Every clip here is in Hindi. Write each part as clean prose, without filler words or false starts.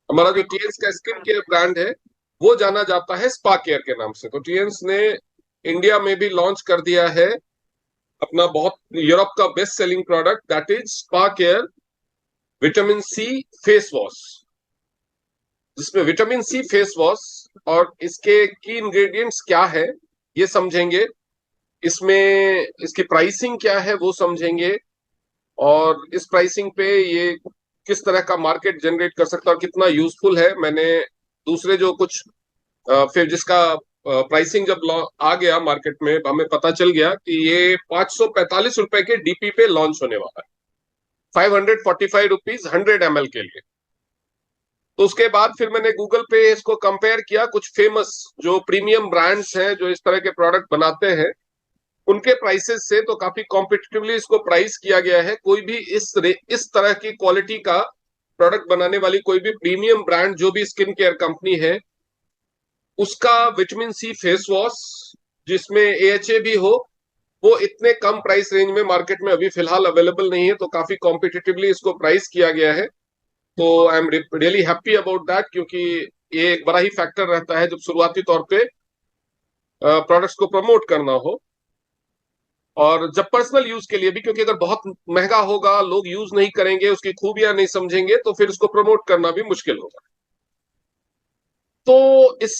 हमारा जो टीएंस का स्किन केयर ब्रांड है वो जाना जाता है स्पा केयर के नाम से। तो टीएंस ने इंडिया में भी लॉन्च कर दिया है अपना बहुत यूरोप का best selling product, that is spa care vitamin C face wash, जिसमें विटामिन सी फेस वॉश और इसके की इंग्रेडिएंट्स क्या है ये समझेंगे, इसमें इसकी प्राइसिंग क्या है वो समझेंगे, और इस प्राइसिंग पे ये किस तरह का मार्केट जनरेट कर सकता है और कितना यूजफुल है। मैंने दूसरे जो कुछ फिर जिसका प्राइसिंग जब आ गया मार्केट में, हमें पता चल गया कि ये 545 रुपए के डीपी पे लॉन्च होने वाला है, 545 रुपीज 100 ml के लिए। तो उसके बाद फिर मैंने गूगल पे इसको कंपेयर किया कुछ फेमस जो प्रीमियम ब्रांड्स हैं जो इस तरह के प्रोडक्ट बनाते हैं उनके प्राइसेस से, तो काफी कॉम्पिटिटिवली इसको प्राइस किया गया है। कोई भी इस तरह की क्वालिटी का प्रोडक्ट बनाने वाली कोई भी प्रीमियम ब्रांड जो भी स्किन केयर कंपनी है, उसका विटामिन सी फेस वॉश जिसमें एएचए भी हो, वो इतने कम प्राइस रेंज में मार्केट में अभी फिलहाल अवेलेबल नहीं है। तो काफी कॉम्पिटिटिवली इसको प्राइस किया गया है। तो I am really happy about that, क्योंकि ये एक बड़ा ही फैक्टर रहता है जब शुरुआती तौर पे प्रोडक्ट्स को प्रमोट करना हो, और जब पर्सनल यूज के लिए भी, क्योंकि अगर बहुत महंगा होगा, लोग यूज नहीं करेंगे, उसकी खूबियां नहीं समझेंगे, तो फिर उसको प्रमोट करना भी मुश्किल होगा। तो इस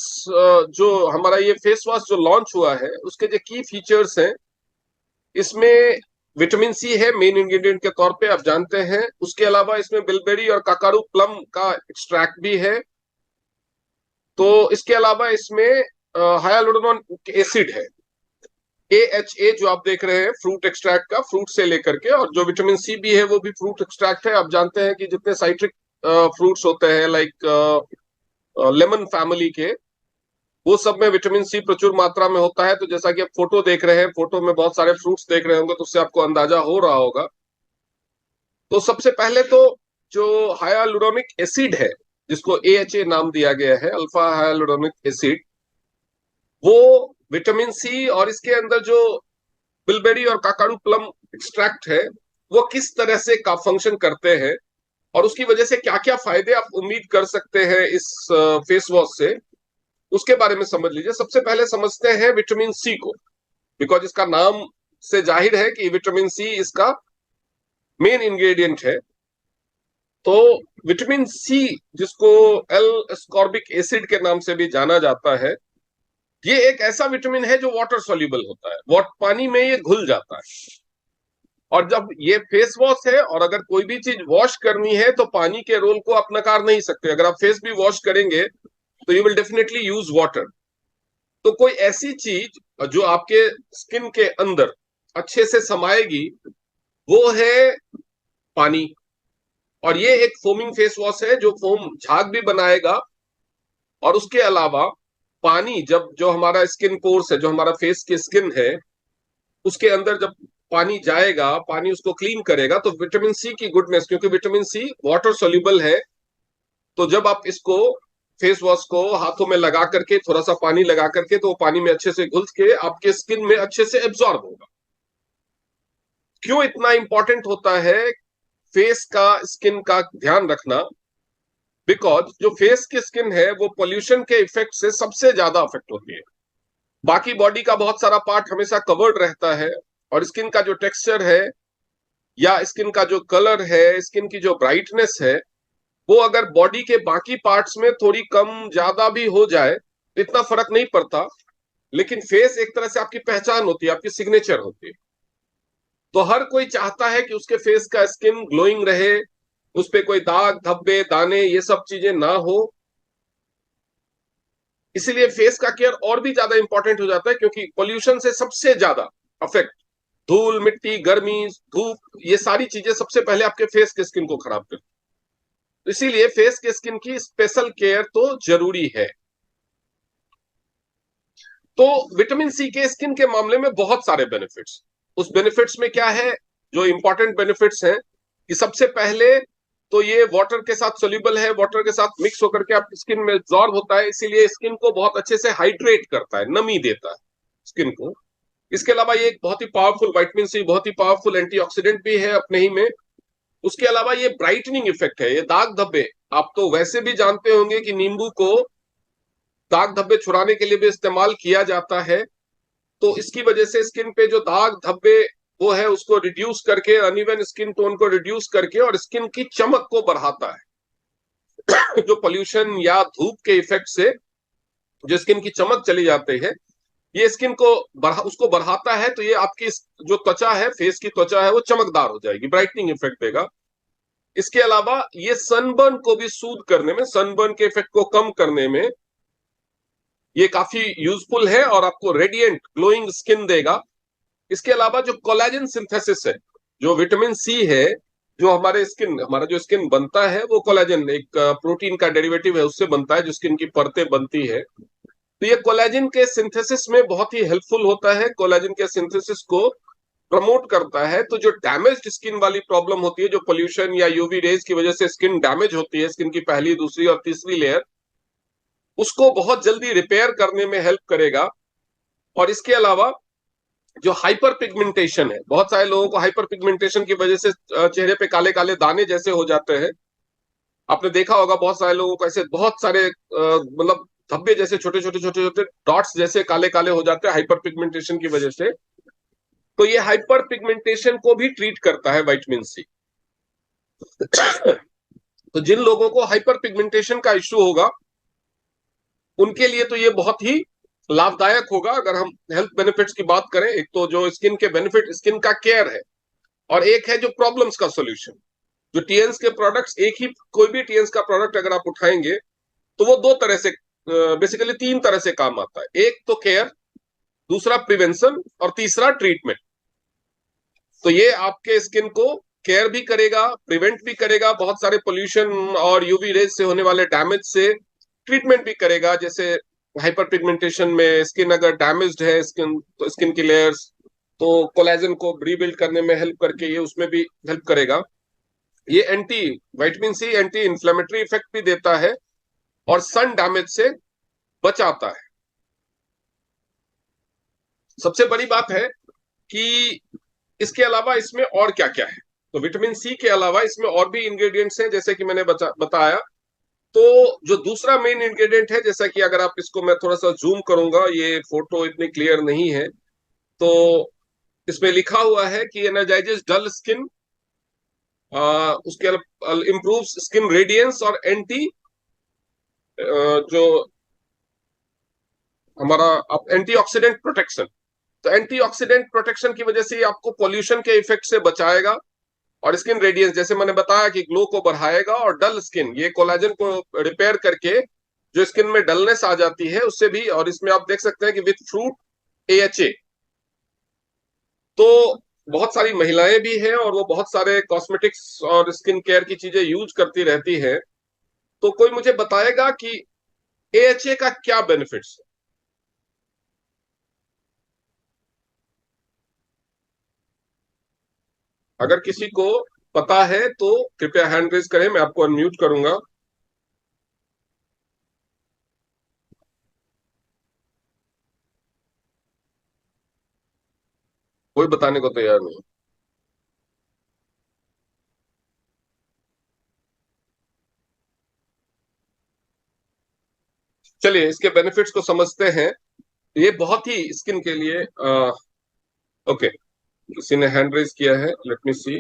जो हमारा ये फेस वॉश जो लॉन्च हुआ है उसके जो की फीचर्स हैं, इसमें विटामिन सी है मेन इंग्रेडिएंट के तौर पे, आप जानते हैं। उसके अलावा इसमें बिलबेरी और काकारू प्लम का एक्सट्रैक्ट भी है। तो इसके अलावा इसमें हाइलुरोनिक एसिड है, AHA, जो आप देख रहे हैं फ्रूट एक्सट्रैक्ट का, फ्रूट से लेकर के, और जो विटामिन सी भी है वो भी फ्रूट एक्सट्रैक्ट है। आप जानते हैं कि जितने साइट्रिक फ्रूट्स होते हैं लाइक लेमन फैमिली के, वो सब में विटामिन सी प्रचुर मात्रा में होता है। तो जैसा कि आप फोटो देख रहे हैं, फोटो में बहुत सारे फ्रूट्स देख रहे होंगे, तो उससे आपको अंदाजा हो रहा होगा। तो सबसे पहले तो जो हाइलुरोनिक एसिड है, जिसको AHA नाम दिया गया है, अल्फा हाइलुरोनिक एसिड, वो विटामिन सी और इसके अंदर जो बिलबेरी और काकारू प्लम एक्सट्रैक्ट है, वो किस तरह से का फंक्शन करते हैं और उसकी वजह से क्या क्या फायदे आप उम्मीद कर सकते हैं इस फेस वॉश से, उसके बारे में समझ लीजिए। सबसे पहले समझते हैं विटामिन सी को, बिकॉज इसका नाम से जाहिर है कि विटामिन सी इसका मेन इंग्रेडिएंट है। तो विटामिन सी, जिसको एल एस्कॉर्बिक एसिड के नाम से भी जाना जाता है, ये एक ऐसा विटामिन है जो वाटर सोल्यूबल होता है, पानी में ये घुल जाता है। और जब ये फेस वॉश है और अगर कोई भी चीज वॉश करनी है तो पानी के रोल को आप नकार नहीं सकते। अगर आप फेस भी वॉश करेंगे तो you will definitely use water. तो कोई ऐसी चीज जो आपके स्किन के अंदर अच्छे से समाएगी वो है पानी। और ये एक फोमिंग फेस वॉश है जो फोम झाग भी बनाएगा। और उसके अलावा पानी, जब जो हमारा स्किन पोर्स है, जो हमारा फेस की स्किन है, उसके अंदर जब पानी जाएगा, पानी उसको क्लीन करेगा, तो विटामिन सी की गुडनेस, क्योंकि विटामिन सी वाटर सोल्यूबल है, तो जब आप इसको फेस वॉश को हाथों में लगा करके, थोड़ा सा पानी लगा करके, तो वो पानी में अच्छे से घुल के आपके स्किन में अच्छे से एब्जॉर्ब होगा। क्यों इतना इंपॉर्टेंट होता है फेस का स्किन का ध्यान रखना? बिकॉज जो फेस की स्किन है वो पोल्यूशन के इफेक्ट से सबसे ज्यादा अफेक्ट होती है। बाकी बॉडी का बहुत सारा पार्ट हमेशा कवर्ड रहता है, और स्किन का जो टेक्सचर है या स्किन का जो कलर है, स्किन की जो ब्राइटनेस है, वो अगर बॉडी के बाकी पार्ट्स में थोड़ी कम ज्यादा भी हो जाए तो इतना फर्क नहीं पड़ता। लेकिन फेस एक तरह से आपकी पहचान होती है, आपकी सिग्नेचर होती है। तो हर कोई चाहता है कि उसके फेस का स्किन ग्लोइंग रहे, उस पे कोई दाग धब्बे दाने ये सब चीजें ना हो। इसीलिए फेस का केयर और भी ज्यादा इंपॉर्टेंट हो जाता है, क्योंकि पोल्यूशन से सबसे ज्यादा अफेक्ट, धूल मिट्टी गर्मी धूप, ये सारी चीजें सबसे पहले आपके फेस के स्किन को खराब करती है। इसीलिए फेस के स्किन की स्पेशल केयर तो जरूरी है। तो विटामिन सी के स्किन के मामले में बहुत सारे बेनिफिट्स। उस बेनिफिट्स में क्या है, जो इंपॉर्टेंट बेनिफिट्स हैं, कि सबसे पहले तो ये वाटर के साथ सोल्यूबल है, वाटर के साथ मिक्स होकर के आपकी स्किन में एब्जॉर्ब होता है, इसीलिए स्किन को बहुत अच्छे से हाइड्रेट करता है, नमी देता है स्किन को। इसके अलावा ये एक बहुत ही पावरफुल विटामिन सी, बहुत ही पावरफुल एंटीऑक्सीडेंट भी है अपने ही में। उसके अलावा ये ब्राइटनिंग इफेक्ट है, ये दाग धब्बे, आप तो वैसे भी जानते होंगे कि नींबू को दाग धब्बे छुड़ाने के लिए भी इस्तेमाल किया जाता है। तो इसकी वजह से स्किन पे जो दाग धब्बे वो है उसको रिड्यूस करके, अनइवन स्किन टोन को रिड्यूस करके और स्किन की चमक को बढ़ाता है। जो पोल्यूशन या धूप के इफेक्ट से जो स्किन की चमक चली जाती है, ये स्किन को उसको बढ़ाता है। तो ये आपकी जो त्वचा है, फेस की त्वचा है, वो चमकदार हो जाएगी, ब्राइटनिंग इफेक्ट देगा। इसके अलावा ये सनबर्न को भी सूद करने में, सनबर्न के इफेक्ट को कम करने में ये काफी यूजफुल है और आपको रेडिएंट ग्लोइंग स्किन देगा। इसके अलावा जो कोलेजन सिंथेसिस है, जो विटामिन सी है, जो हमारा जो स्किन बनता है वो कोलेजन एक प्रोटीन का डेरिवेटिव है, उससे बनता है, जो स्किन की परतें बनती है। तो ये कोलेजन के सिंथेसिस में बहुत ही हेल्पफुल होता है, कोलेजन के सिंथेसिस को प्रमोट करता है। तो जो डैमेज्ड स्किन वाली प्रॉब्लम होती है, जो पोल्यूशन या यूवी रेज की वजह से स्किन डैमेज होती है, स्किन की पहली, दूसरी और तीसरी लेयर, उसको बहुत जल्दी रिपेयर करने में हेल्प करेगा। और इसके अलावा जो हाइपर पिगमेंटेशन है, बहुत सारे लोगों को हाइपर पिगमेंटेशन की वजह से चेहरे पे काले काले दाने जैसे हो जाते हैं। आपने देखा होगा बहुत सारे लोगों को ऐसे बहुत सारे मतलब धब्बे जैसे, छोटे छोटे छोटे छोटे डॉट्स जैसे काले काले हो जाते हैं हाइपर पिगमेंटेशन की वजह से। तो ये हाइपर पिगमेंटेशन को भी ट्रीट करता है विटामिन सी। तो जिन लोगों को हाइपर पिगमेंटेशन का इश्यू होगा उनके लिए तो ये बहुत ही लाभदायक होगा। अगर हम हेल्थ बेनिफिट्स की बात करें, एक तो जो स्किन के बेनिफिट, स्किन का केयर है, और एक है जो प्रॉब्लम्स का सॉल्यूशन। जो टीएंस के प्रोडक्ट्स, एक ही कोई भी टीएंस का प्रोडक्ट अगर आप उठाएंगे तो वो दो तरह से, बेसिकली तीन तरह से काम आता है। एक तो केयर, दूसरा प्रिवेंशन और तीसरा ट्रीटमेंट। तो ये आपके स्किन को केयर भी करेगा, प्रिवेंट भी करेगा बहुत सारे पोल्यूशन और यूवी रेज से होने वाले डैमेज से, ट्रीटमेंट भी करेगा। जैसे हाइपर पिगमेंटेशन में स्किन अगर डैमेज्ड है, स्किन तो स्किन की लेयर्स, तो कोलेजन को रीबिल्ड करने में हेल्प करके ये उसमें भी हेल्प करेगा। ये anti vitamin C anti inflammatory effect भी देता है और सन डैमेज से बचाता है। सबसे बड़ी बात है कि इसके अलावा इसमें और क्या क्या है। तो विटामिन सी के अलावा इसमें और भी इंग्रेडिएंट्स हैं, जैसे कि मैंने बताया। तो जो दूसरा मेन इंग्रेडिएंट है, जैसा कि अगर आप इसको, मैं थोड़ा सा जूम करूंगा, ये फोटो इतनी क्लियर नहीं है, तो इसमें लिखा हुआ है कि एनर्जाइजेस डल स्किन, उसके इम्प्रूव स्किन रेडियंस और जो हमारा एंटीऑक्सीडेंट प्रोटेक्शन। तो एंटीऑक्सीडेंट प्रोटेक्शन की वजह से आपको पोल्यूशन के इफेक्ट से बचाएगा और स्किन रेडियंस, जैसे मैंने बताया कि ग्लो को बढ़ाएगा। और डल स्किन, ये कोलाजन को रिपेयर करके जो स्किन में डलनेस आ जाती है उससे भी। और इसमें आप देख सकते हैं कि विथ फ्रूट AHA। तो बहुत सारी महिलाएं भी हैं और वो बहुत सारे कॉस्मेटिक्स और स्किन केयर की चीजें यूज करती रहती है। तो कोई मुझे बताएगा कि AHA का क्या बेनिफिट्स है? अगर किसी को पता है तो कृपया हैंड रेज करें, मैं आपको अनम्यूट करूंगा। कोई बताने को तैयार नहीं। चलिए इसके बेनिफिट्स को समझते हैं। ये बहुत ही स्किन के लिए ओके, किसी ने हैंड रेज किया है, लेट मी सी।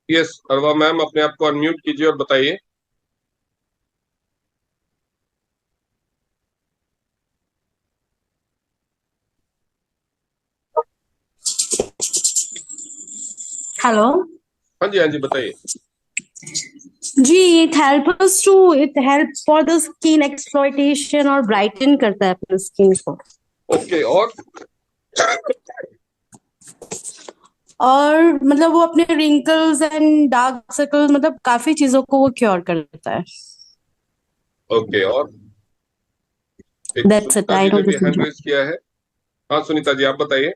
यस, अरवा मैम, अपने आप को अनम्यूट कीजिए और बताइए। हेलो। हाँ जी, हाँ जी, बताइए। जी, it help for the skin exploitation और ब्राइटन करता है अपने स्किन को। ओके, और और मतलब वो अपने रिंकल्स एंड डार्क सर्कल्स, मतलब काफी चीजों को वो क्योर करता है। ओके, और एक दैट्स इट, सुनीता आई जी ने डोंट भी हैंड नो। रेज किया है। हाँ सुनीता जी, आप बताइए।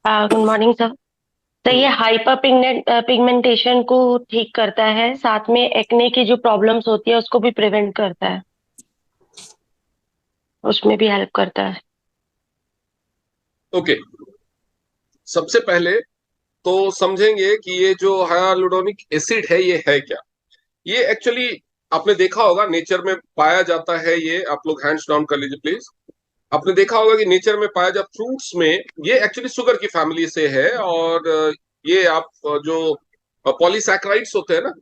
Good morning sir. तो ये हाइपर पिगमेंटेशन को ठीक करता है, साथ में एक्ने की जो प्रॉब्लम्स होती है उसको भी प्रिवेंट करता है, उसमें भी हेल्प करता है। ओके, सबसे पहले तो समझेंगे कि ये जो हाइलुरोनिक एसिड है ये है क्या। ये एक्चुअली आपने देखा होगा नेचर में पाया जाता है, ये आप लोग हैंड्स डाउन कर लीजिए प्लीज। आपने देखा होगा कि नेचर में पाया जाता फ्रूट्स में, ये एक्चुअली शुगर की फैमिली से है। और ये आप जो पॉलीसैकेराइड्स होते हैं ना,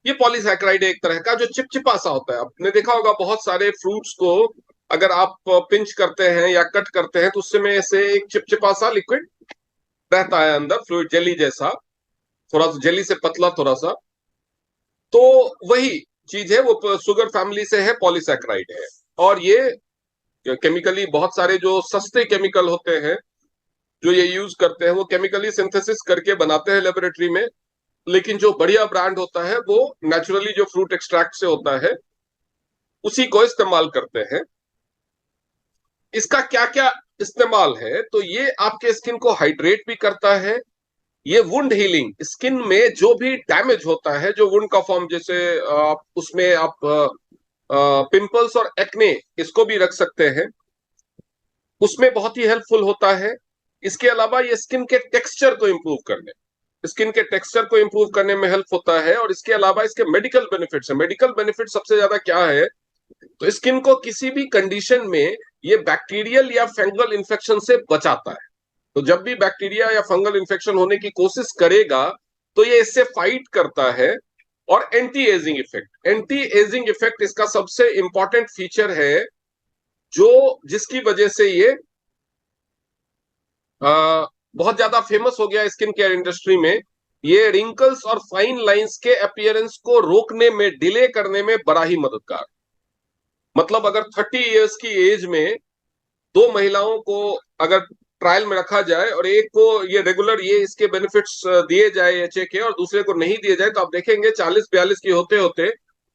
ये पॉलीसैकेराइड एक तरह का जो चिपचिपा सा होता है। आपने देखा होगा बहुत सारे फ्रूट्स को अगर आप पिंच करते हैं या कट करते हैं तो उससे में से एक चिपचिपा सा लिक्विड रहता है अंदर, फ्लूइड जेली जैसा, थोड़ा सा जेली से पतला थोड़ा सा। तो वही चीज है, वो शुगर फैमिली से है, पॉलीसैकेराइड है। और ये केमिकली बहुत सारे जो सस्ते केमिकल होते हैं जो ये यूज करते हैं वो केमिकली सिंथेसिस करके बनाते हैं लेबोरेटरी में। लेकिन जो बढ़िया ब्रांड होता है वो नेचुरली जो फ्रूट एक्सट्रैक्ट से होता है उसी को इस्तेमाल करते हैं। इसका क्या क्या इस्तेमाल है, तो ये आपके स्किन को हाइड्रेट भी करता है। ये वुंड हीलिंग, स्किन में जो भी डैमेज होता है, जो वुंड का फॉर्म, जैसे उसमें आप पिंपल्स और एक्ने इसको भी रख सकते हैं, उसमें बहुत ही हेल्पफुल होता है। इसके अलावा ये स्किन के टेक्सचर को इंप्रूव करने में हेल्प होता है। और इसके अलावा इसके मेडिकल बेनिफिट्स है। मेडिकल बेनिफिट सबसे ज्यादा क्या है, तो स्किन को किसी भी कंडीशन में ये बैक्टीरियल या फंगल इन्फेक्शन से बचाता है। तो जब भी बैक्टीरिया या फंगल इन्फेक्शन होने की कोशिश करेगा तो ये इससे फाइट करता है। और एंटी एजिंग इफेक्ट इसका सबसे इंपॉर्टेंट फीचर है, जो जिसकी वजह से ये बहुत ज्यादा फेमस हो गया स्किन केयर इंडस्ट्री में। ये रिंकल्स और फाइन लाइंस के अपीयरेंस को रोकने में, डिले करने में बड़ा ही मददगार। मतलब अगर 30 इयर्स की एज में दो महिलाओं को अगर ट्रायल में रखा जाए और एक को ये रेगुलर ये इसके बेनिफिट्स दिए जाए एचए के और दूसरे को नहीं दिए जाए, तो आप देखेंगे 40-42 की होते होते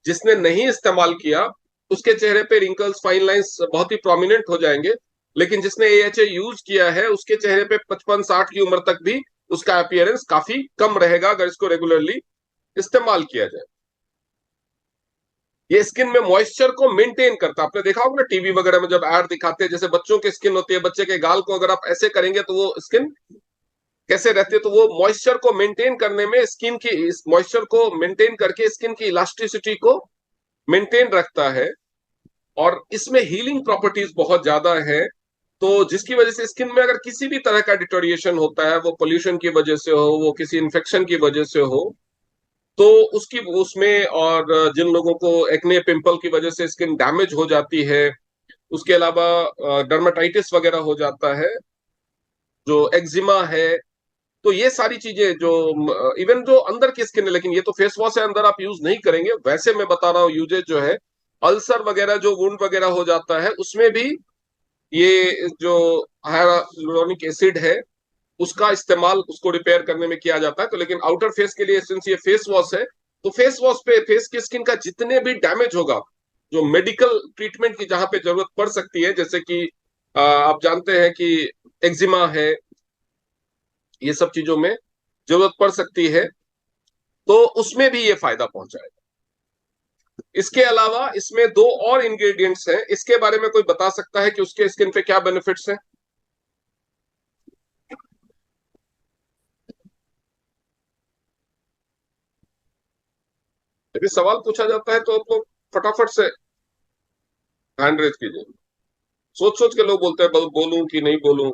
जिसने नहीं इस्तेमाल किया उसके चेहरे पे रिंकल्स, फाइन लाइंस बहुत ही प्रोमिनेंट हो जाएंगे। लेकिन जिसने एएचए यूज किया है उसके चेहरे पे 55-60 की उम्र तक भी उसका अपीयरेंस काफी कम रहेगा अगर इसको रेगुलरली इस्तेमाल किया जाए। ये स्किन में मॉइस्चर को मेंटेन करता है। आपने देखा होगा ना टीवी वगैरह में जब एड दिखाते हैं, जैसे बच्चों की स्किन होती है, बच्चे के गाल को अगर आप ऐसे करेंगे तो वो स्किन कैसे रहती है, तो वो मॉइस्चर को मेंटेन करने में, स्किन की इस मॉइस्चर को मेंटेन करके स्किन की इलास्टिसिटी को मेंटेन रखता है। और इसमें हीलिंग प्रॉपर्टीज बहुत ज्यादा है। तो जिसकी वजह से स्किन में अगर किसी भी तरह का डिटोरिएशन होता है, वो पोल्यूशन की वजह से हो, वो किसी इन्फेक्शन की वजह से हो, तो उसकी उसमें, और जिन लोगों को एक्ने पिंपल की वजह से स्किन डैमेज हो जाती है, उसके अलावा डर्माटाइटिस वगैरह हो जाता है, जो एक्जिमा है, तो ये सारी चीजें जो इवन जो अंदर की स्किन है, लेकिन ये तो फेस वॉश है, अंदर आप यूज नहीं करेंगे, वैसे मैं बता रहा हूँ यूजेज जो है, अल्सर वगैरह जो वुंड वगैरह हो जाता है उसमें भी ये जो हाइलुरोनिक एसिड है उसका इस्तेमाल उसको रिपेयर करने में किया जाता है। तो लेकिन आउटर फेस के लिए सिंस ये फेस वॉश है, तो फेस वॉश पे फेस की स्किन का जितने भी डैमेज होगा, जो मेडिकल ट्रीटमेंट की जहां पे जरूरत पड़ सकती है, जैसे कि आप जानते हैं कि एक्जिमा है, ये सब चीजों में जरूरत पड़ सकती है, तो उसमें भी ये फायदा पहुंचाएगा। इसके अलावा इसमें दो और इंग्रेडिएंट्स हैं, इसके बारे में कोई बता सकता है कि उसके स्किन पे क्या बेनिफिट्स हैं? यदि सवाल पूछा जाता है तो आप लोग फटाफट से हैंड रेज कीजिए। सोच सोच के लोग बोलते हैं बोलूं कि नहीं बोलूं।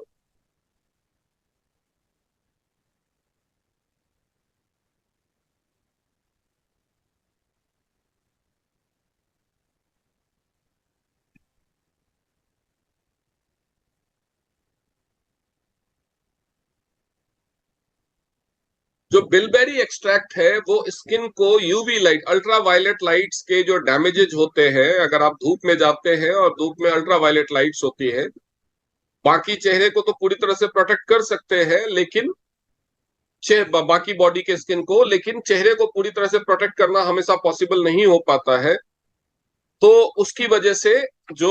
जो बिलबेरी एक्सट्रैक्ट है वो स्किन को UV light, ultra violet lights के जो डैमेजेज होते हैं, अगर आप धूप में जाते हैं और धूप में अल्ट्रा वायलेट लाइट्स होती है, बाकी चेहरे को तो पूरी तरह से प्रोटेक्ट कर सकते हैं, लेकिन बाकी बॉडी के स्किन को, लेकिन चेहरे को पूरी तरह से प्रोटेक्ट करना हमेशा पॉसिबल नहीं हो पाता है। तो उसकी वजह से जो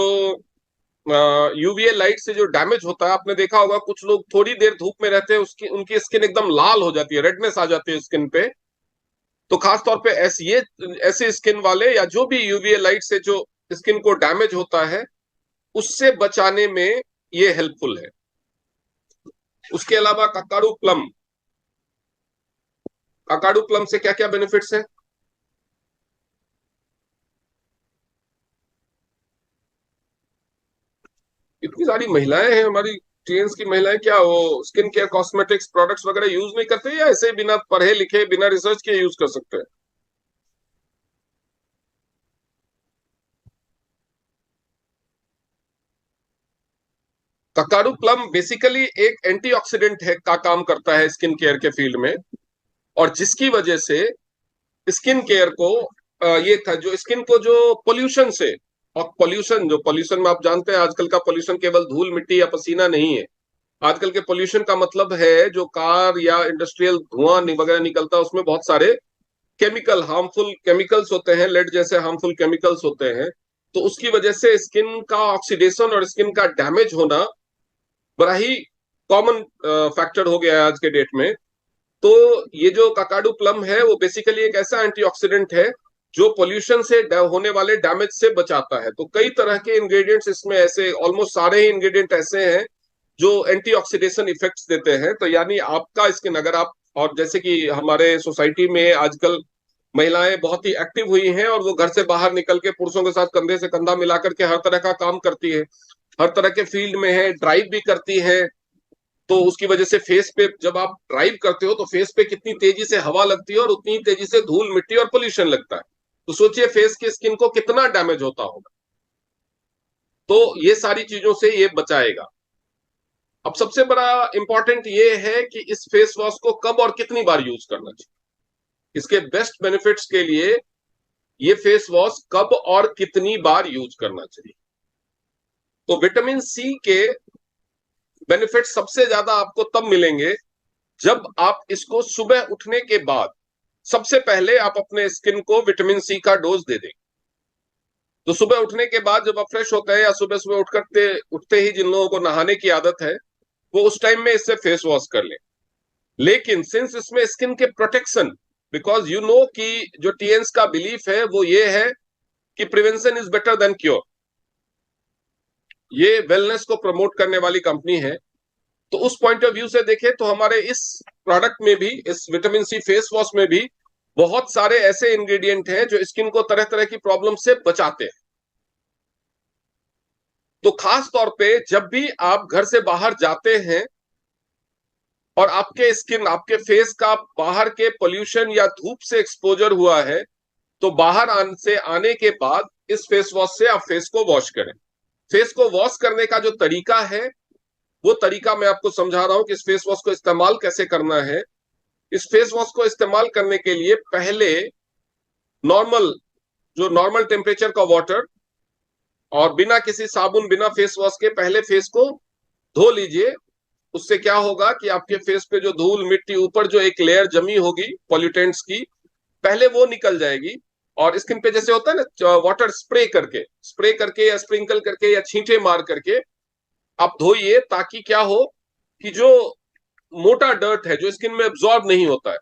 यूवीए लाइट से जो डैमेज होता है, आपने देखा होगा कुछ लोग थोड़ी देर धूप में रहते हैं उसकी उनकी स्किन एकदम लाल हो जाती है, रेडनेस आ जाती है स्किन पे। तो खास तौर पे ऐसे स्किन वाले या जो भी यूवीए लाइट से जो स्किन को डैमेज होता है उससे बचाने में ये हेल्पफुल है। उसके अलावा ककाडू प्लम से क्या क्या बेनिफिट्स हैं? इतनी सारी महिलाएं हैं हमारी टीएन्स की महिलाएं, क्या वो स्किन केयर कॉस्मेटिक्स प्रोडक्ट्स वगैरह यूज नहीं करते, या ऐसे बिना पढ़े लिखे बिना रिसर्च के यूज कर सकते हैं? ककाडू प्लम बेसिकली एक एंटीऑक्सीडेंट है का काम करता है स्किन केयर के फील्ड में, और जिसकी वजह से स्किन केयर को ये था जो स्किन को जो पोल्यूशन से, और पोल्यूशन में आप जानते हैं आजकल का पोल्यूशन केवल धूल मिट्टी या पसीना नहीं है। आजकल के पोल्यूशन का मतलब है जो कार या इंडस्ट्रियल धुआं वगैरह निकलता है, उसमें बहुत सारे हार्मफुल केमिकल्स होते हैं, लेड जैसे हार्मफुल केमिकल्स होते हैं। तो उसकी वजह से स्किन का ऑक्सीडेशन और स्किन का डैमेज होना बड़ा ही कॉमन फैक्टर हो गया है आज के डेट में। तो ये जो ककाडू प्लम है वो बेसिकली एक ऐसा एंटीऑक्सीडेंट है जो पोल्यूशन से होने वाले डैमेज से बचाता है। तो कई तरह के इंग्रेडिएंट्स इसमें ऐसे, ऑलमोस्ट सारे ही इंग्रेडिएंट ऐसे हैं जो एंटीऑक्सीडेशन इफेक्ट्स देते हैं। तो यानी आपका स्किन अगर आप, और जैसे कि हमारे सोसाइटी में आजकल महिलाएं बहुत ही एक्टिव हुई हैं और वो घर से बाहर निकल के पुरुषों के साथ कंधे से कंधा मिला करके हर तरह का काम करती है, हर तरह के फील्ड में है, ड्राइव भी करती है। तो उसकी वजह से फेस पे जब आप ड्राइव करते हो तो फेस पे कितनी तेजी से हवा लगती है और उतनी तेजी से धूल मिट्टी और पोल्यूशन लगता है। तो सोचिए फेस की स्किन को कितना डैमेज होता होगा। तो ये सारी चीजों से ये बचाएगा। अब सबसे बड़ा इंपॉर्टेंट ये है कि इस फेस वॉश को कब और कितनी बार यूज करना चाहिए। इसके बेस्ट बेनिफिट्स के लिए ये फेस वॉश कब और कितनी बार यूज करना चाहिए। तो विटामिन सी के बेनिफिट सबसे ज्यादा आपको तब मिलेंगे जब आप इसको सुबह उठने के बाद सबसे पहले आप अपने स्किन को विटामिन सी का डोज दे दें। तो सुबह उठने के बाद जब आप फ्रेश होते हैं, या सुबह सुबह उठते ही जिन लोगों को नहाने की आदत है वो उस टाइम में इससे फेस वॉश कर लें। लेकिन सिंस इसमें स्किन के प्रोटेक्शन, बिकॉज यू नो कि जो टीएन्स का बिलीफ है वो ये है कि prevention is better than cure. ये वेलनेस को प्रमोट करने वाली कंपनी है। तो उस पॉइंट ऑफ व्यू से देखें तो हमारे इस प्रोडक्ट में भी, इस विटामिन सी फेस वॉश में भी बहुत सारे ऐसे इंग्रेडिएंट हैं जो स्किन को तरह तरह की प्रॉब्लम से बचाते हैं। तो खास तौर पे जब भी आप घर से बाहर जाते हैं और आपके स्किन, आपके फेस का बाहर के पोल्यूशन या धूप से एक्सपोजर हुआ है, तो बाहर से आने के बाद इस फेस वॉश से आप फेस को वॉश करें। फेस को वॉश करने का जो तरीका है वो तरीका मैं आपको समझा रहा हूं कि इस फेस वॉश को इस्तेमाल कैसे करना है। इस फेस वॉश को इस्तेमाल करने के लिए पहले नॉर्मल टेम्परेचर का वाटर और बिना किसी साबुन बिना फेस वॉश के पहले फेस को धो लीजिए। उससे क्या होगा कि आपके फेस पे जो धूल मिट्टी ऊपर जो एक लेयर जमी होगी पॉल्यूटेंट्स की, पहले वो निकल जाएगी। और स्किन पे जैसे होता है ना, वाटर स्प्रे करके या स्प्रिंकल करके या छींटे मार करके आप धोइए, ताकि क्या हो कि जो मोटा डर्ट है जो स्किन में एब्जॉर्ब नहीं होता है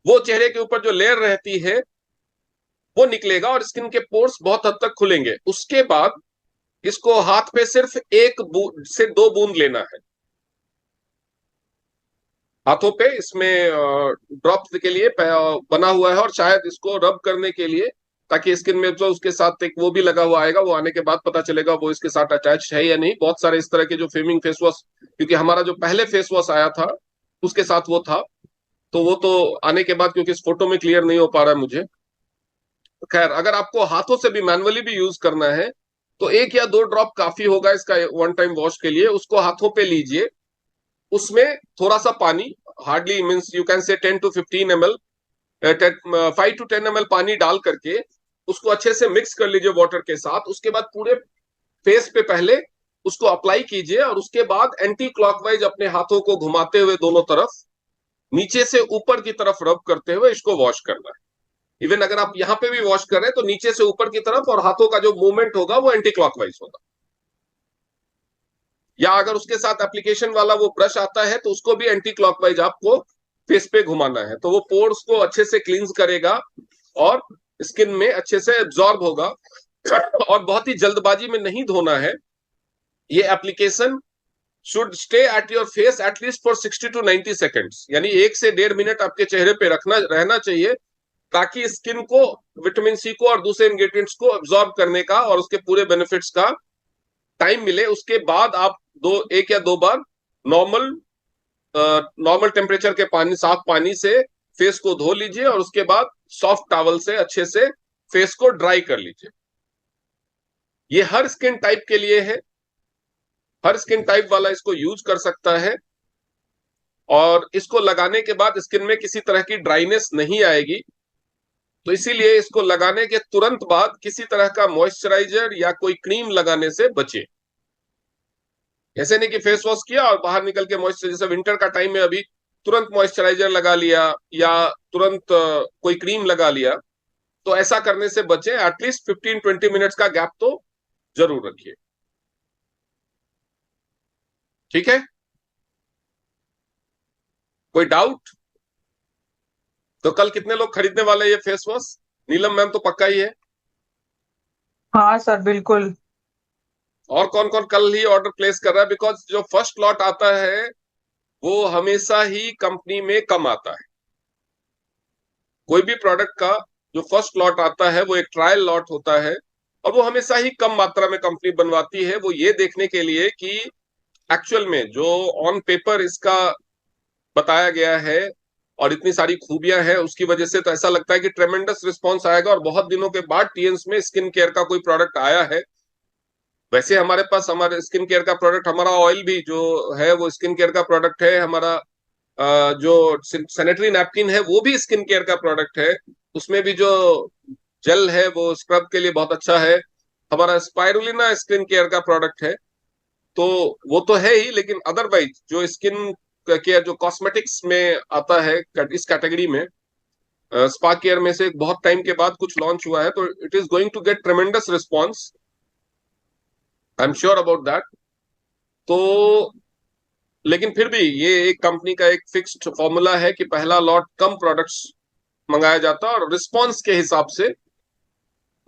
वो चेहरे के ऊपर जो लेयर रहती है वो निकलेगा और स्किन के पोर्स बहुत हद तक खुलेंगे। उसके बाद इसको हाथ पे सिर्फ 1 से 2 बूंद लेना है हाथों पे। इसमें ड्रॉप्स के लिए बना हुआ है और शायद इसको रब करने के लिए, ताकि स्किन में जो उसके साथ एक वो भी लगा हुआ आएगा, वो आने के बाद पता चलेगा वो इसके साथ अटैच है या नहीं। बहुत सारे इस तरह के जो फेमिंग फेस वॉश, क्योंकि हमारा जो पहले फेस वॉश आया था उसके साथ वो था, तो वो तो आने के बाद, क्योंकि इस फोटो में क्लियर नहीं हो पा रहा है मुझे। तो खैर, अगर आपको हाथों से भी मैनुअली भी यूज करना है तो 1 या 2 ड्रॉप काफी होगा इसका वन टाइम वॉश के लिए। उसको हाथों पे लीजिए, उसमें थोड़ा सा पानी, hardly means you can say 10 to 15 ml, 5 to 10 ml पानी डाल करके उसको अच्छे से मिक्स कर लीजिए वाटर के साथ। उसके बाद पूरे फेस पे पहले उसको अप्लाई कीजिए और उसके बाद एंटी क्लॉकवाइज अपने हाथों को घुमाते हुए दोनों तरफ नीचे से ऊपर की तरफ रब करते हुए इसको वॉश करना है। इवन अगर आप यहाँ पे भी वॉश कर रहे हैं तो नीचे से ऊपर की तरफ, और हाथों का जो मूवमेंट होगा वो एंटी क्लॉकवाइज होगा। या अगर उसके साथ एप्लीकेशन वाला वो ब्रश आता है तो उसको भी एंटी क्लॉकवाइज आपको फेस पे घुमाना है। तो वो पोर्स को अच्छे से क्लींस करेगा और स्किन में अच्छे से एब्जॉर्ब होगा। और बहुत ही जल्दबाजी में नहीं धोना है। ये application should stay at your face at least for 60 to 90 seconds, यानी 1 से 1.5 मिनट आपके चेहरे पे रहना चाहिए, ताकि स्किन को विटामिन सी को और दूसरे इंग्रेडिएंट्स को अब्सॉर्ब करने का और उसके पूरे बेनिफिट्स का टाइम मिले। उसके बाद आप 1 या 2 बार नॉर्मल नॉर्मल टेम्परेचर के पानी, साफ पानी से फेस को धो लीजिए और उसके बाद सॉफ्ट टॉवल से अच्छे से फेस को ड्राई कर लीजिए। ये हर स्किन टाइप के लिए है, हर स्किन टाइप वाला इसको यूज कर सकता है, और इसको लगाने के बाद स्किन में किसी तरह की ड्राइनेस नहीं आएगी। तो इसीलिए इसको लगाने के तुरंत बाद किसी तरह का मॉइस्चराइजर या कोई क्रीम लगाने से बचे। ऐसे नहीं कि फेस वॉश किया और बाहर निकल के मॉइस्चर, जैसे विंटर का टाइम में अभी तुरंत मॉइस्चराइजर लगा लिया या तुरंत कोई क्रीम लगा लिया, तो ऐसा करने से बचे। एटलीस्ट 15-20 मिनट्स का गैप तो जरूर रखिए, ठीक है? कोई डाउट? तो कल कितने लोग खरीदने वाले हैं ये फेस वॉश? नीलम मैम तो पक्का ही है। हाँ सर बिल्कुल। और कौन कौन कल ही ऑर्डर प्लेस कर रहा है? बिकॉज जो फर्स्ट लॉट आता है वो हमेशा ही कंपनी में कम आता है। कोई भी प्रोडक्ट का जो फर्स्ट लॉट आता है वो एक ट्रायल लॉट होता है, और वो हमेशा ही कम मात्रा में कंपनी बनवाती है, वो ये देखने के लिए कि एक्चुअल में जो ऑन पेपर इसका बताया गया है और इतनी सारी खूबियां हैं, उसकी वजह से तो ऐसा लगता है कि ट्रेमेंडस रिस्पॉन्स आएगा और बहुत दिनों के बाद टीएन्स में स्किन केयर का कोई प्रोडक्ट आया है। वैसे हमारे पास हमारे स्किन केयर का प्रोडक्ट, हमारा ऑयल भी जो है वो स्किन केयर का प्रोडक्ट है, हमारा जो सैनिटरी नैपकिन है वो भी स्किन केयर का प्रोडक्ट है, उसमें भी जो जेल है वो स्क्रब के लिए बहुत अच्छा है। हमारा स्पाइरुलिना स्किन केयर का प्रोडक्ट है, तो वो तो है ही, लेकिन अदरवाइज जो स्किन केयर जो कॉस्मेटिक्स में आता है इस कैटेगरी में, स्पा केयर में से बहुत टाइम के बाद कुछ लॉन्च हुआ है, तो it is going to get tremendous response, I am sure about that. तो लेकिन फिर भी ये एक कंपनी का एक फिक्स्ड फॉर्मूला है कि पहला लॉट कम प्रोडक्ट्स मंगाया जाता है और रिस्पॉन्स के हिसाब से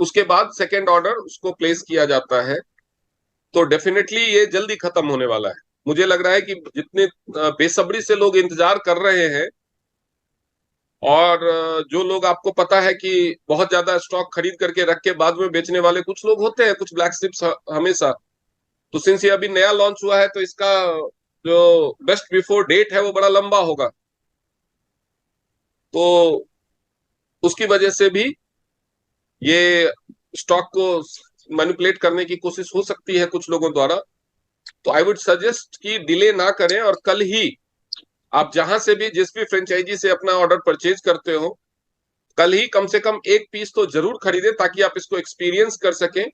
उसके बाद सेकेंड ऑर्डर उसको प्लेस किया जाता है। तो डेफिनेटली ये जल्दी खत्म होने वाला है। मुझे लग रहा है कि जितने बेसब्री से लोग इंतजार कर रहे हैं, और जो लोग, आपको पता है कि बहुत ज्यादा स्टॉक खरीद करके रख के बाद में बेचने वाले कुछ लोग होते हैं, कुछ ब्लैक शिप्स हमेशा। तो सिंस ये अभी नया लॉन्च हुआ है तो इसका जो बेस्ट बिफोर डेट है वो बड़ा लंबा होगा, तो उसकी वजह से भी ये स्टॉक को मैनिपुलेट करने की कोशिश हो सकती है कुछ लोगों द्वारा। तो आई वुड सजेस्ट कि डिले ना करें, और कल ही आप जहां से भी, जिस भी फ्रेंचाइजी से अपना ऑर्डर परचेज करते हो, कल ही कम से कम एक पीस तो जरूर खरीदें, ताकि आप इसको एक्सपीरियंस कर सकें।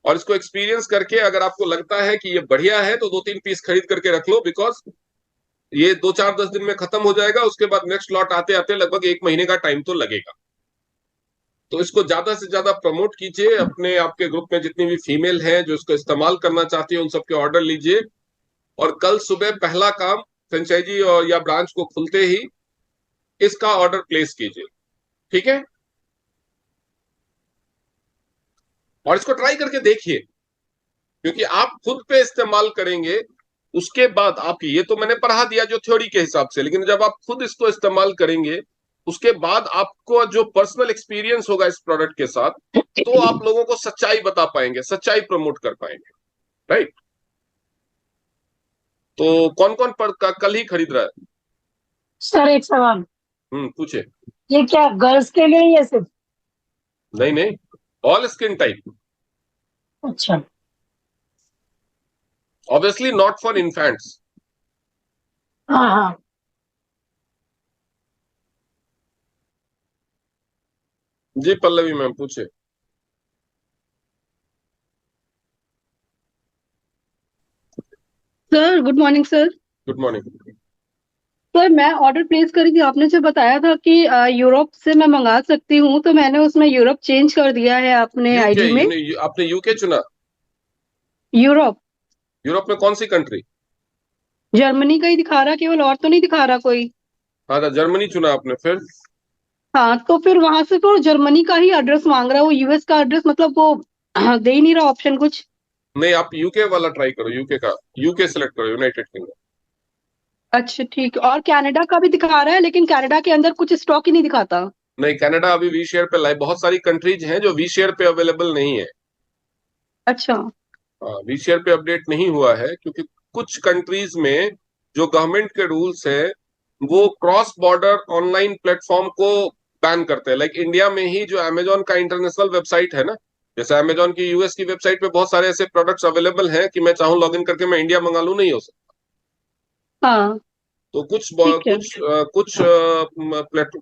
और इसको एक्सपीरियंस करके अगर आपको लगता है कि ये बढ़िया है तो 2-3 पीस खरीद करके रख लो, बिकॉज ये 2-4-10 दिन में खत्म हो जाएगा। उसके बाद नेक्स्ट लॉट आते आते लगभग 1 महीने का टाइम तो लगेगा। तो इसको ज्यादा से ज्यादा प्रमोट कीजिए, अपने आपके ग्रुप में जितनी भी फीमेल हैं जो इसको इस्तेमाल करना चाहती है उन सबके ऑर्डर लीजिए, और कल सुबह पहला काम फ्रेंचाइजी और या ब्रांच को खुलते ही इसका ऑर्डर प्लेस कीजिए, ठीक है? और इसको ट्राई करके देखिए, क्योंकि आप खुद पे इस्तेमाल करेंगे उसके बाद आप, ये तो मैंने पढ़ा दिया जो थ्योरी के हिसाब से, लेकिन जब आप खुद इसको इस्तेमाल करेंगे उसके बाद आपको जो पर्सनल एक्सपीरियंस होगा इस प्रोडक्ट के साथ, तो आप लोगों को सच्चाई बता पाएंगे, सच्चाई प्रमोट कर पाएंगे, राइट? तो कौन कौन कल ही खरीद रहा है? सर एक सवाल। पूछे। ये क्या गर्ल्स के लिए या सिर्फ? नहीं नहीं, ऑल स्किन टाइप। अच्छा। Obviously not for infants. हाँ हाँ। जी पल्लवी मैम पूछे। Sir good morning sir. Good morning. Sir मैं ऑर्डर प्लेस करी थी, आपने जो बताया था कि यूरोप से मैं मंगा सकती हूँ, तो मैंने उसमें यूरोप चेंज कर दिया है अपने आईडी में। आपने यूके चुना? यूरोप। यूरोप में कौन सी कंट्री? जर्मनी का ही दिखा रहा, केवल और तो नहीं दिखा रहा कोई। हाँ जर्मनी चुना आपने, फिर? हाँ तो फिर वहां से तो जर्मनी का ही एड्रेस मांग रहा है, वो यूएस का एड्रेस, मतलब वो दे ही नहीं रहा ऑप्शन कुछ। नहीं, आप यूके वाला ट्राई करो, यूके का, यूके सेलेक्ट करो, यूनाइटेड किंगडम। अच्छा ठीक है। और कनाडा का भी दिखा रहा है, लेकिन कनाडा के अंदर कुछ स्टॉक ही नहीं दिखाता। नहीं, कनाडा अभी वी शेयर पे लाइव, बहुत सारी कंट्रीज हैं जो वी शेयर पे अवेलेबल नहीं है। अच्छा। वी शेयर पे अपडेट नहीं हुआ है क्योंकि कुछ कंट्रीज में जो गवर्नमेंट के रूल्स है वो क्रॉस बॉर्डर ऑनलाइन प्लेटफॉर्म को बैन करते हैं। लाइक इंडिया में ही जो अमेजोन का इंटरनेशनल वेबसाइट है ना, जैसे अमेजोन की यूएस की वेबसाइट पे बहुत सारे ऐसे प्रोडक्ट्स अवेलेबल हैं कि मैं चाहूँ लॉगिन करके मैं इंडिया मंगा लूं, नहीं हो सकता। हाँ तो ठीक है। कुछ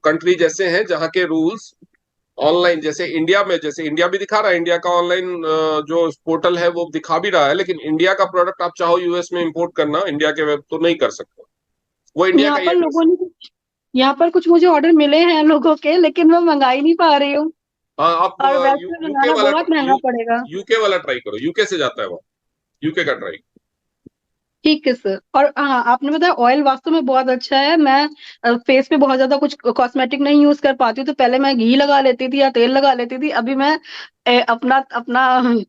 कंट्रीज ऐसे हैं जहाँ के रूल्स ऑनलाइन, जैसे इंडिया में, जैसे इंडिया भी दिखा रहा है, इंडिया का ऑनलाइन जो पोर्टल है वो दिखा भी रहा है, लेकिन इंडिया का प्रोडक्ट आप चाहो यूएस में इंपोर्ट करना इंडिया के वेब तो नहीं कर सकते। वो इंडिया यहाँ का ही पर एड्रेस लोगों है। ने यहाँ पर कुछ मुझे ऑर्डर मिले हैं लोगों के, लेकिन मैं मंगा ही नहीं पा रही हूँ। हाँ, आप और वैसे यूके मंगाना वाला बहुत महंगा पड़ेगा। यूके वाला ट्राई करो, यूके से जाता है वो, यूके का ट्राई। ठीक है सर। और हाँ, आपने बताया ऑयल वास्तव में बहुत अच्छा है। मैं फेस पे बहुत ज्यादा कुछ कॉस्मेटिक नहीं यूज कर पाती हूँ, तो पहले मैं घी लगा लेती थी या तेल लगा लेती थी। अभी मैं अपना अपना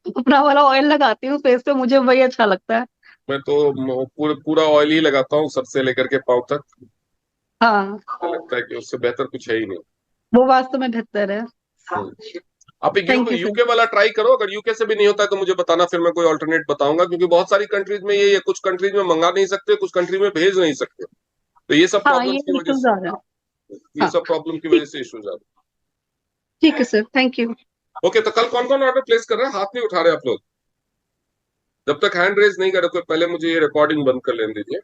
अपना वाला ऑयल लगाती हूँ फेस पे, मुझे वही अच्छा लगता है। मैं तो पूरा ऑयल ही लगाता हूँ, सर से लेकर के पाँव तक। हाँ, मुझे लगता है कि उससे बेहतर कुछ है ही नहीं। वो वास्तव में बेहतर है। हम्म। आप एक थैंक यू सर। यूके वाला ट्राई करो, अगर यूके से भी नहीं होता है तो मुझे बताना, फिर मैं कोई ऑल्टरनेट बताऊंगा, क्योंकि बहुत सारी कंट्रीज में ये कुछ कंट्रीज में मंगा नहीं सकते, कुछ कंट्री में भेज नहीं सकते। तो ये सब हाँ, ये प्रॉब्लम्स की वजह इश्यूज से, आ रहे हैं। ये हाँ सब प्रॉब्लम की वजह ठीक। से इश्यूज आ रहे ठीक है सर, थैंक यू। हैं। ओके, तो कल कौन कौन ऑर्डर प्लेस कर रहा है? हाथ नहीं उठा रहे आप लोग, जब तक हैंड रेज नहीं करे कोई, पहले मुझे ये रिकॉर्डिंग बंद कर लेने दीजिए।